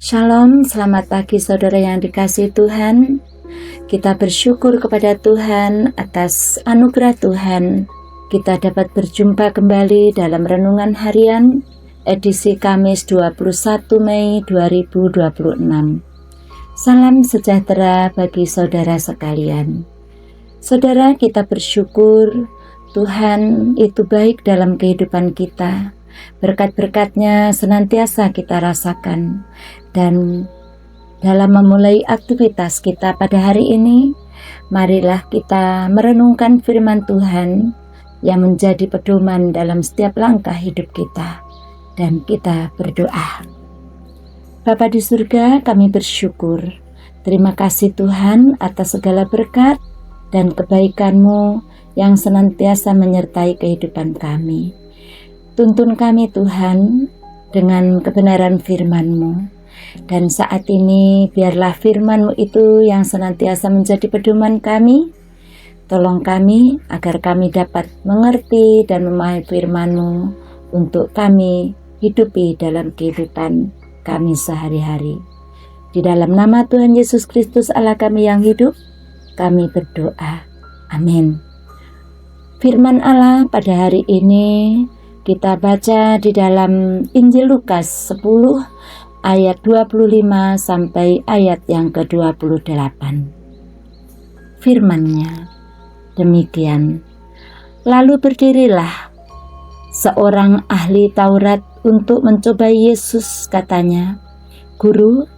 Shalom, selamat pagi saudara yang dikasihi Tuhan. Kita bersyukur kepada Tuhan atas anugerah Tuhan. Kita dapat berjumpa kembali dalam Renungan Harian edisi Kamis 21 Mei 2026. Salam sejahtera bagi saudara sekalian. Saudara, kita bersyukur Tuhan itu baik dalam kehidupan kita. Berkat-berkatnya senantiasa kita rasakan. Dan dalam memulai aktivitas kita pada hari ini, marilah kita merenungkan firman Tuhan yang menjadi pedoman dalam setiap langkah hidup kita. Dan kita berdoa. Bapa di surga, kami bersyukur. Terima kasih Tuhan atas segala berkat dan kebaikan-Mu yang senantiasa menyertai kehidupan kami. Tuntun kami Tuhan dengan kebenaran firman-Mu. Dan saat ini biarlah firman-Mu itu yang senantiasa menjadi pedoman kami. Tolong kami agar kami dapat mengerti dan memahami firman-Mu untuk kami hidupi dalam kehidupan kami sehari-hari. Di dalam nama Tuhan Yesus Kristus Allah kami yang hidup, kami berdoa. Amin. Firman Allah pada hari ini kita baca di dalam Injil Lukas 10 ayat 25 sampai ayat yang ke-28. Firman-Nya demikian. Lalu berdirilah seorang ahli Taurat untuk mencoba Yesus, katanya, "Guru,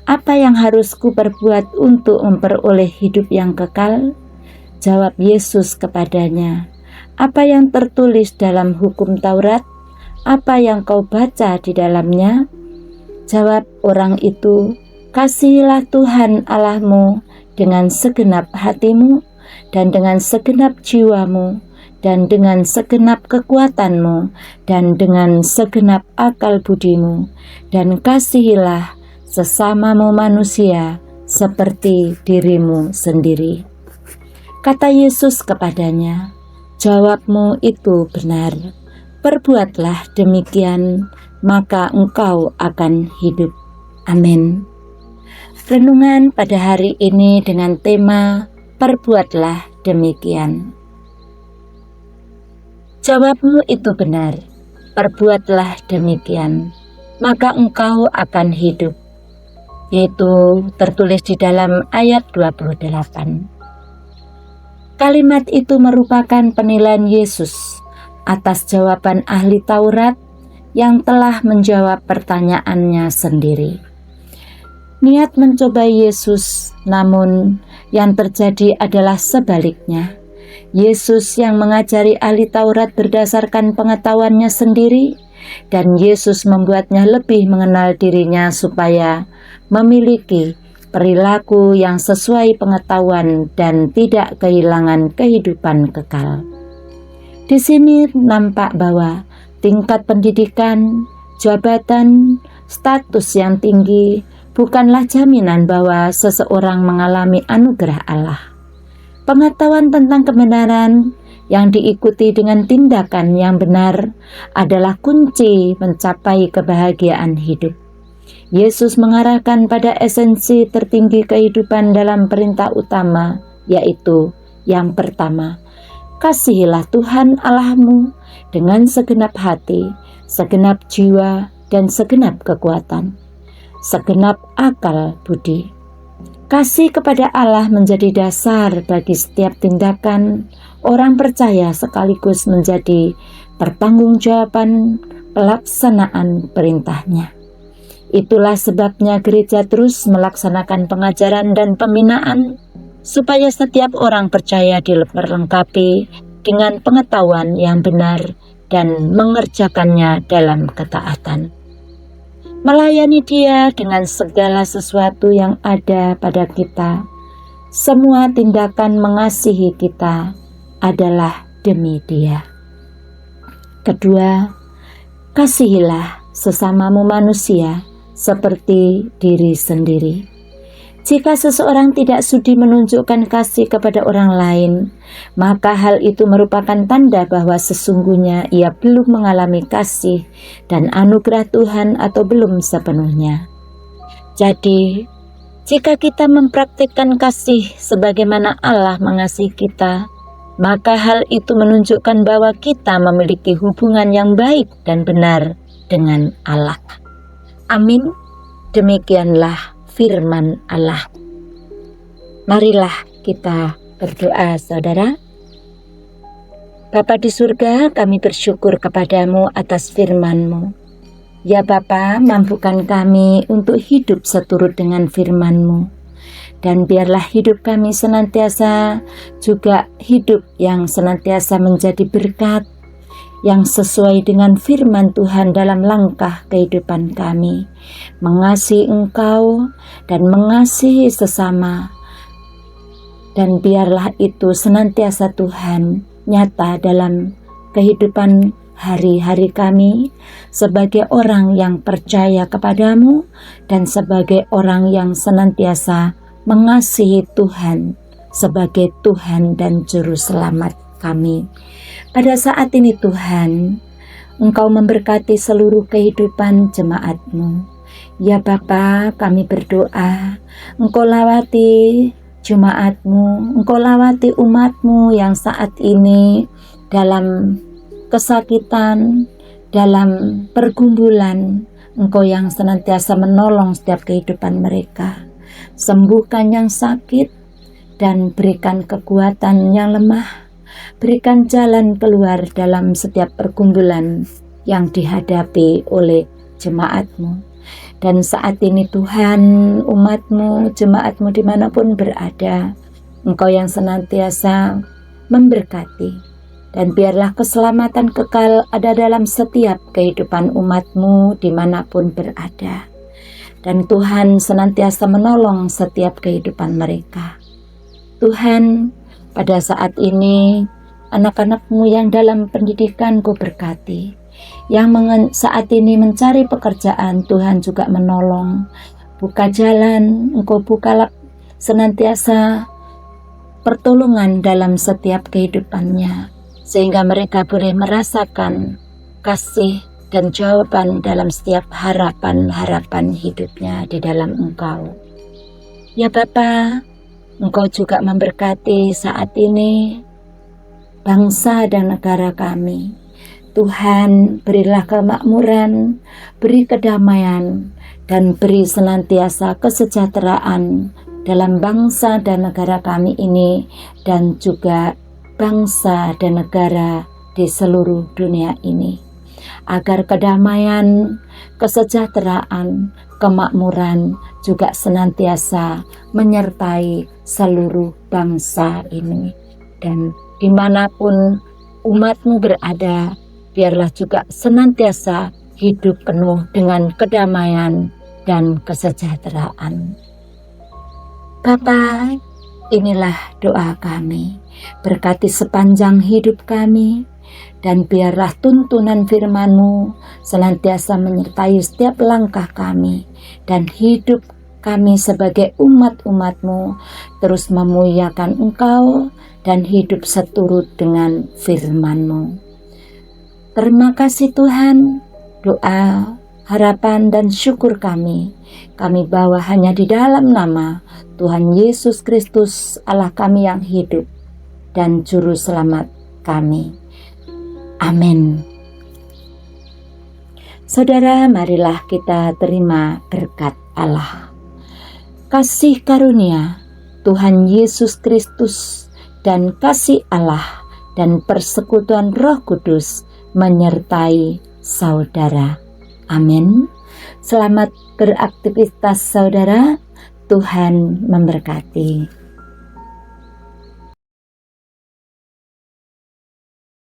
apa yang harus kuperbuat untuk memperoleh hidup yang kekal?" Jawab Yesus kepadanya, "Apa yang tertulis dalam hukum Taurat? Apa yang kau baca di dalamnya?" Jawab orang itu, "Kasihilah Tuhan Allahmu dengan segenap hatimu, dan dengan segenap jiwamu, dan dengan segenap kekuatanmu, dan dengan segenap akal budimu, dan kasihilah sesamamu manusia seperti dirimu sendiri." Kata Yesus kepadanya, "Jawabmu itu benar. Perbuatlah demikian, maka engkau akan hidup." Amin. Renungan pada hari ini dengan tema perbuatlah demikian. Jawabmu itu benar, perbuatlah demikian, maka engkau akan hidup. Yaitu tertulis di dalam ayat 28. Kalimat itu merupakan penilaian Yesus atas jawaban ahli Taurat yang telah menjawab pertanyaannya sendiri. Niat mencoba Yesus, namun yang terjadi adalah sebaliknya. Yesus yang mengajari ahli Taurat berdasarkan pengetahuannya sendiri, dan Yesus membuatnya lebih mengenal dirinya supaya memiliki perilaku yang sesuai pengetahuan dan tidak kehilangan kehidupan kekal. Di sini nampak bahwa tingkat pendidikan, jabatan, status yang tinggi bukanlah jaminan bahwa seseorang mengalami anugerah Allah. Pengetahuan tentang kebenaran yang diikuti dengan tindakan yang benar adalah kunci mencapai kebahagiaan hidup. Yesus mengarahkan pada esensi tertinggi kehidupan dalam perintah utama, yaitu yang pertama, kasihilah Tuhan Allahmu dengan segenap hati, segenap jiwa, dan segenap kekuatan, segenap akal budi. Kasih kepada Allah menjadi dasar bagi setiap tindakan orang percaya sekaligus menjadi pertanggungjawaban pelaksanaan perintahnya. Itulah sebabnya gereja terus melaksanakan pengajaran dan pembinaan supaya setiap orang percaya diperlengkapi dengan pengetahuan yang benar dan mengerjakannya dalam ketaatan. Melayani Dia dengan segala sesuatu yang ada pada kita. Semua tindakan mengasihi kita adalah demi Dia. Kedua, kasihilah sesamamu manusia seperti diri sendiri. Jika seseorang tidak sudi menunjukkan kasih kepada orang lain, maka hal itu merupakan tanda bahwa sesungguhnya ia belum mengalami kasih dan anugerah Tuhan atau belum sepenuhnya. Jadi, jika kita mempraktikkan kasih sebagaimana Allah mengasihi kita, maka hal itu menunjukkan bahwa kita memiliki hubungan yang baik dan benar dengan Allah. Amin. Demikianlah firman Allah. Marilah kita berdoa, saudara. Bapa di surga, kami bersyukur kepadamu atas firman-Mu. Ya Bapa, mampukan kami untuk hidup seturut dengan firman-Mu. Dan biarlah hidup kami senantiasa juga hidup yang senantiasa menjadi berkat, yang sesuai dengan firman Tuhan dalam langkah kehidupan kami. Mengasihi Engkau dan mengasihi sesama. Dan biarlah itu senantiasa Tuhan nyata dalam kehidupan hari-hari kami sebagai orang yang percaya kepadamu dan sebagai orang yang senantiasa mengasihi Tuhan sebagai Tuhan dan Juru Selamat kami. Pada saat ini Tuhan, Engkau memberkati seluruh kehidupan jemaat-Mu. Ya Bapa, kami berdoa, Engkau lawati jemaat-Mu, Engkau lawati umat-Mu yang saat ini dalam kesakitan, dalam pergumulan. Engkau yang senantiasa menolong setiap kehidupan mereka. Sembuhkan yang sakit dan berikan kekuatan yang lemah. Berikan jalan keluar dalam setiap pergumulan yang dihadapi oleh jemaat-Mu. Dan saat ini Tuhan, umat-Mu, jemaat-Mu dimanapun berada, Engkau yang senantiasa memberkati. Dan biarlah keselamatan kekal ada dalam setiap kehidupan umat-Mu dimanapun berada. Dan Tuhan senantiasa menolong setiap kehidupan mereka. Tuhan, pada saat ini anak-anak-Mu yang dalam pendidikan Kau berkati. Yang saat ini mencari pekerjaan, Tuhan juga menolong. Buka jalan, Engkau bukalah senantiasa pertolongan dalam setiap kehidupannya, sehingga mereka boleh merasakan kasih dan jawaban dalam setiap harapan-harapan hidupnya di dalam Engkau. Ya Bapa, Engkau juga memberkati saat ini bangsa dan negara kami. Tuhan, berilah kemakmuran, beri kedamaian, dan beri senantiasa kesejahteraan dalam bangsa dan negara kami ini, dan juga bangsa dan negara di seluruh dunia ini. Agar kedamaian, kesejahteraan, kemakmuran juga senantiasa menyertai seluruh bangsa ini. Dan dimanapun umat-Mu berada, biarlah juga senantiasa hidup penuh dengan kedamaian dan kesejahteraan. Bapa, inilah doa kami. Berkati sepanjang hidup kami, dan biarlah tuntunan firman-Mu senantiasa menyertai setiap langkah kami, dan hidup kami sebagai umat-umat-Mu terus memuliakan Engkau dan hidup seturut dengan firman-Mu. Terima kasih Tuhan, doa, harapan dan syukur kami bawa hanya di dalam nama Tuhan Yesus Kristus, Allah kami yang hidup dan Juru Selamat kami. Amin. Saudara, marilah kita terima berkat Allah. Kasih karunia Tuhan Yesus Kristus dan kasih Allah dan persekutuan Roh Kudus menyertai saudara. Amin. Selamat beraktivitas saudara. Tuhan memberkati.